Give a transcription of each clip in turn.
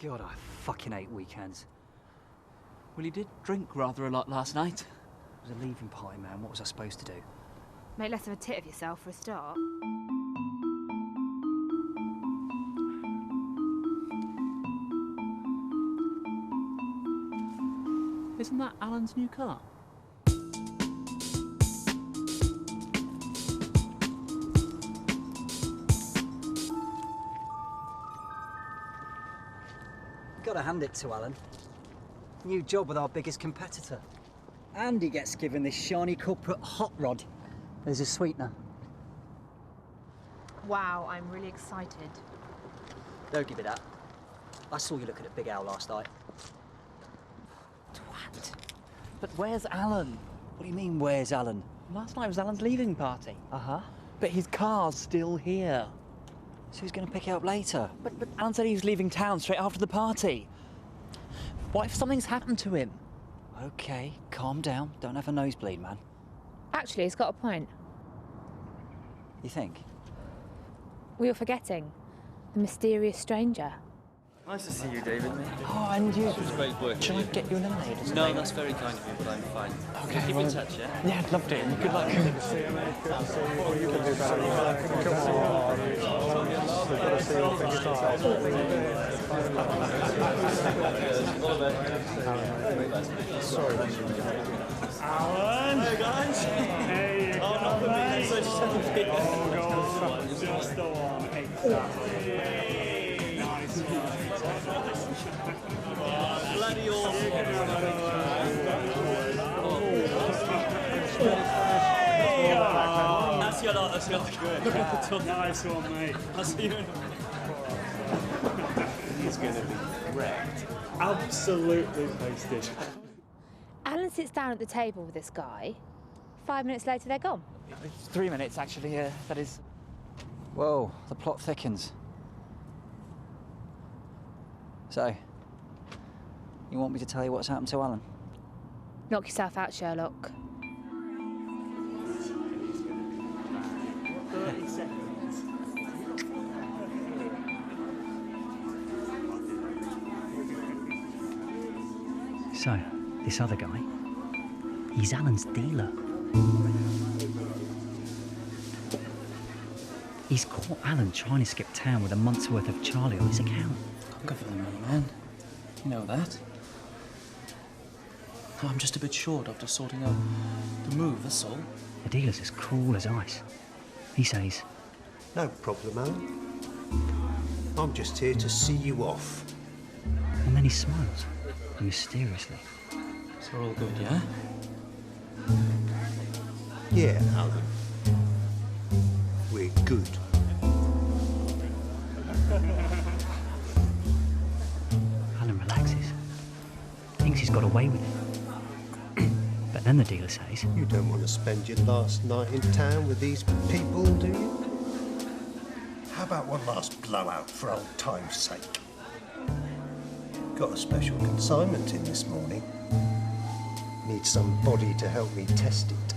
God, I fucking hate weekends. Well, you did drink rather a lot last night. It was a leaving party, man. What was I supposed to do? Make less of a tit of yourself for a start. Isn't that Alan's new car? Gotta hand it to Alan. New job with our biggest competitor. And he gets given this shiny corporate hot rod. There's a sweetener. Wow, I'm really excited. Don't give it that. I saw you looking at Big Al last night. Twat. But where's Alan? What do you mean, where's Alan? Last night was Alan's leaving party. Uh-huh. But his car's still here. So who's going to pick it up later? But Alan said he was leaving town straight after the party. What if something's happened to him? OK, calm down. Don't have a nosebleed, man. Actually, he's got a point. You think? We were forgetting. The mysterious stranger. Nice to see you, David. Oh, and you. It was great work. Shall I get you a lemonade or something? No, that's very kind of you, but I'm fine. Okay, Keep in touch, yeah? Yeah, I'd love to. Good luck. Good to see you, mate. Good to see you. You can do better. We've got to see your thing start. Sorry. Alan! Hey, guys! Hey, oh, not for me. So selfie. Oh, God. Just the one. Exactly. Nice one. Bloody awesome. That's your lot, that's your lot. Good. Nice one, mate. I'll see you in He's going to be wrecked. Absolutely wasted. Alan sits down at the table with this guy. 5 minutes later, they're gone. It's 3 minutes, actually. That is... Whoa, the plot thickens. So, you want me to tell you what's happened to Alan? Knock yourself out, Sherlock. 30 seconds. So, this other guy, he's Alan's dealer. He's caught Alan trying to skip town with a month's worth of Charlie on his account. I'll go for the money, man. You know that. Oh, I'm just a bit short after sorting out the move, that's all. The dealer's as cool as ice. He says, No problem, Alan. I'm just here to see you off. and then he smiles, mysteriously. So we're all good, yeah? Yeah, Alan. We're good. Alan relaxes, thinks he's got away with it. But then the dealer says, You don't want to spend your last night in town with these people, do you? How about one last blowout for old time's sake? Got a special consignment in this morning. Need somebody to help me test it.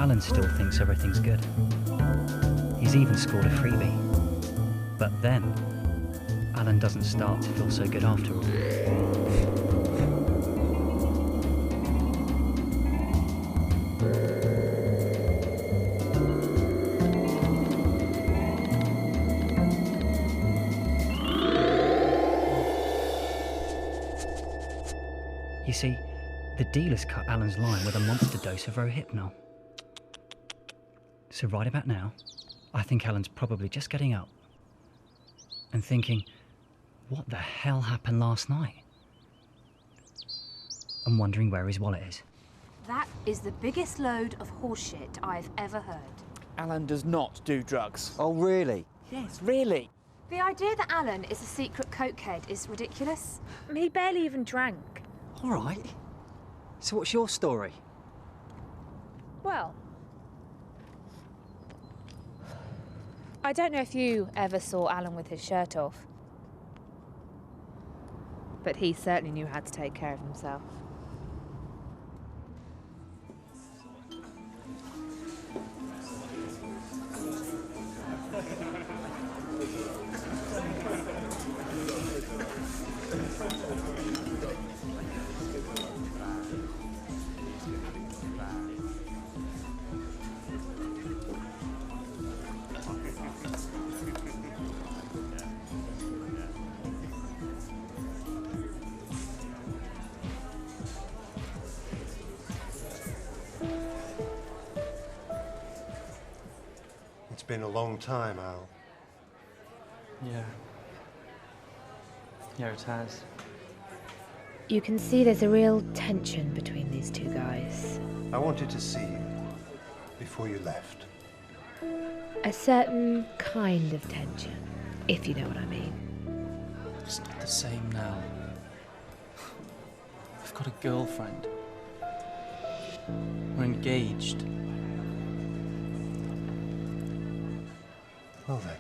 Alan still thinks everything's good. He's even scored a freebie. But then, Alan doesn't start to feel so good after all. You see, the dealer's cut Alan's line with a monster dose of Rohypnol. So right about now, I think Alan's probably just getting up and thinking, what the hell happened last night? And wondering where his wallet is. That is the biggest load of horseshit I've ever heard. Alan does not do drugs. Oh, really? Yes, really. The idea that Alan is a secret cokehead is ridiculous. He barely even drank. All right. So what's your story? Well, I don't know if you ever saw Alan with his shirt off, but he certainly knew how to take care of himself. It's been a long time, Al. Yeah. Yeah, it has. You can see there's a real tension between these two guys. I wanted to see you before you left. A certain kind of tension, if you know what I mean. It's not the same now. I've got a girlfriend. We're engaged. Well then.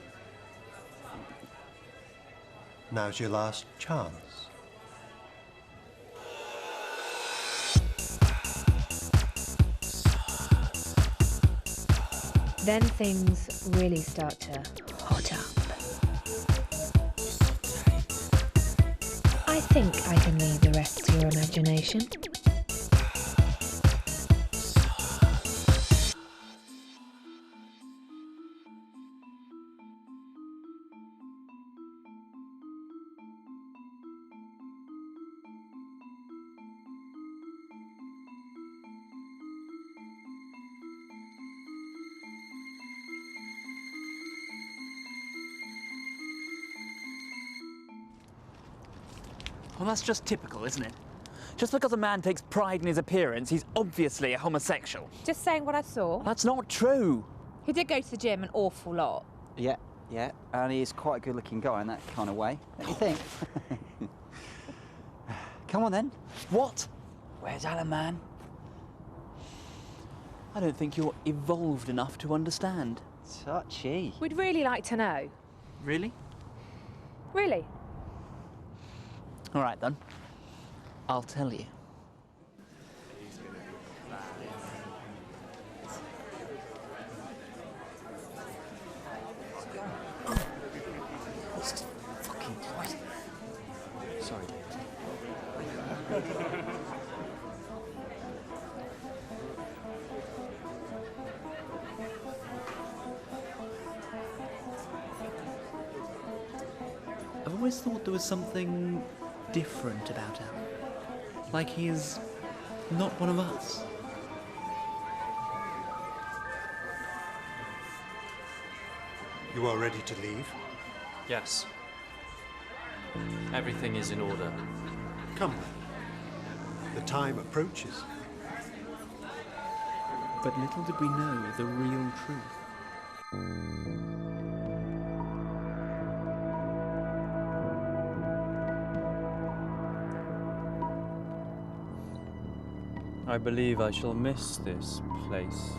Now's your last chance. Then things really start to hot up. I think I can leave the rest to your imagination. Well, that's just typical, isn't it? Just because a man takes pride in his appearance, he's obviously a homosexual. Just saying what I saw. That's not true. He did go to the gym an awful lot. Yeah, and he's quite a good-looking guy in that kind of way, don't you think? Come on then. What? Where's Alan, man? I don't think you're evolved enough to understand. Touchy. We'd really like to know. Really? Really? All right, then. I'll tell you. Jesus fucking Christ. Sorry. I've always thought there was something different about Alan. Like he is not one of us. You are ready to leave? Yes. Everything is in order. Come then. The time approaches. But little did we know the real truth. I believe I shall miss this place.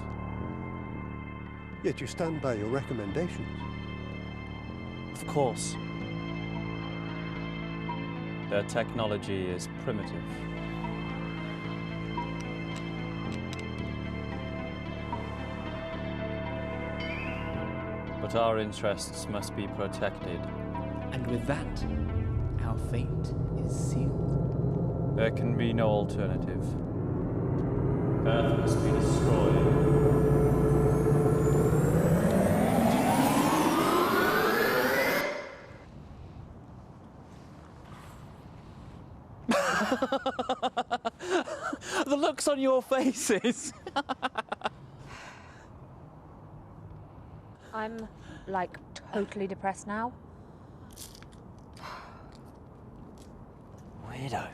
Yet you stand by your recommendations. Of course. Their technology is primitive. But our interests must be protected. And with that, our fate is sealed. There can be no alternative. Earth must be destroyed. The looks on your faces. I'm, like, totally depressed now. Weirdo.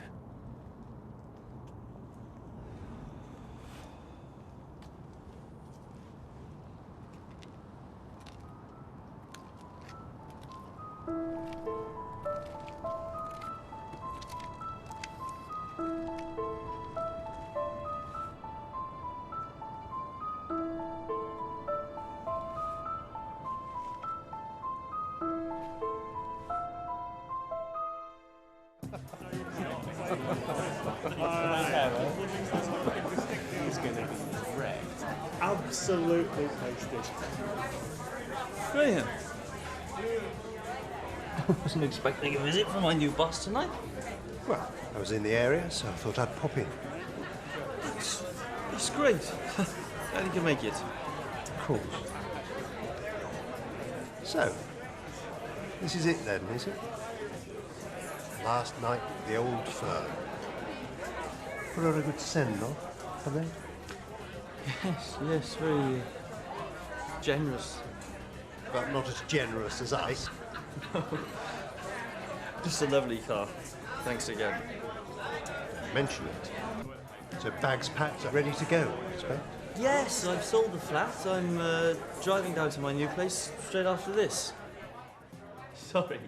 He's going to be wrecked. Absolutely posted. Graham. I wasn't expecting a visit from my new boss tonight. Well, I was in the area, so I thought I'd pop in. It's great. How did you make it? Of course. So, this is it then, is it? Last night with the old firm. Put her a good send-off, have they? Yes, very generous. But not as generous as us. Just a lovely car. Thanks again. Mention it. So bags packed, ready to go, I expect. Yes, I've sold the flat. I'm driving down to my new place straight after this. Sorry.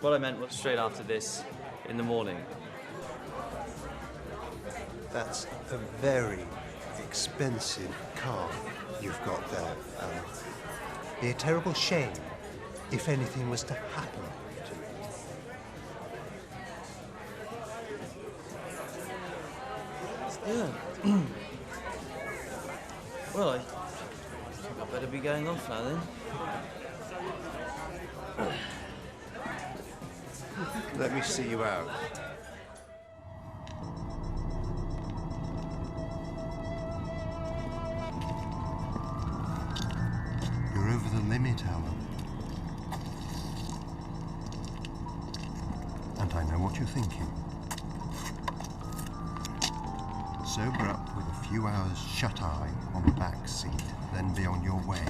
What I meant was straight after this, in the morning. That's a very expensive car you've got there. Be a terrible shame if anything was to happen to it. Yeah. Well, I think I better be going off now then. Let me see you out. You're over the limit, Alan. And I know what you're thinking. Sober up with a few hours shut-eye on the back seat, then be on your way.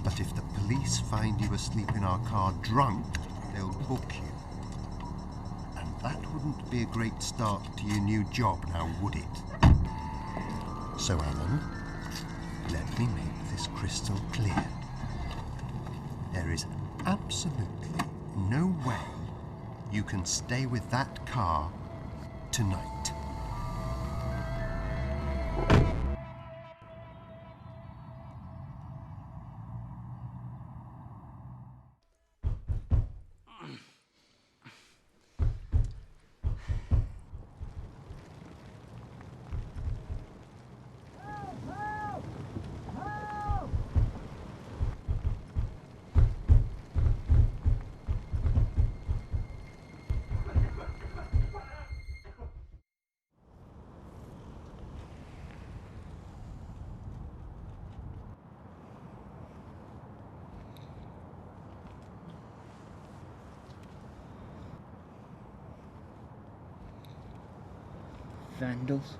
But if the police find you asleep in our car drunk, they'll book you. And that wouldn't be a great start to your new job, now would it? So, Alan, let me make this crystal clear. There is absolutely no way you can stay with that car tonight. Vandals.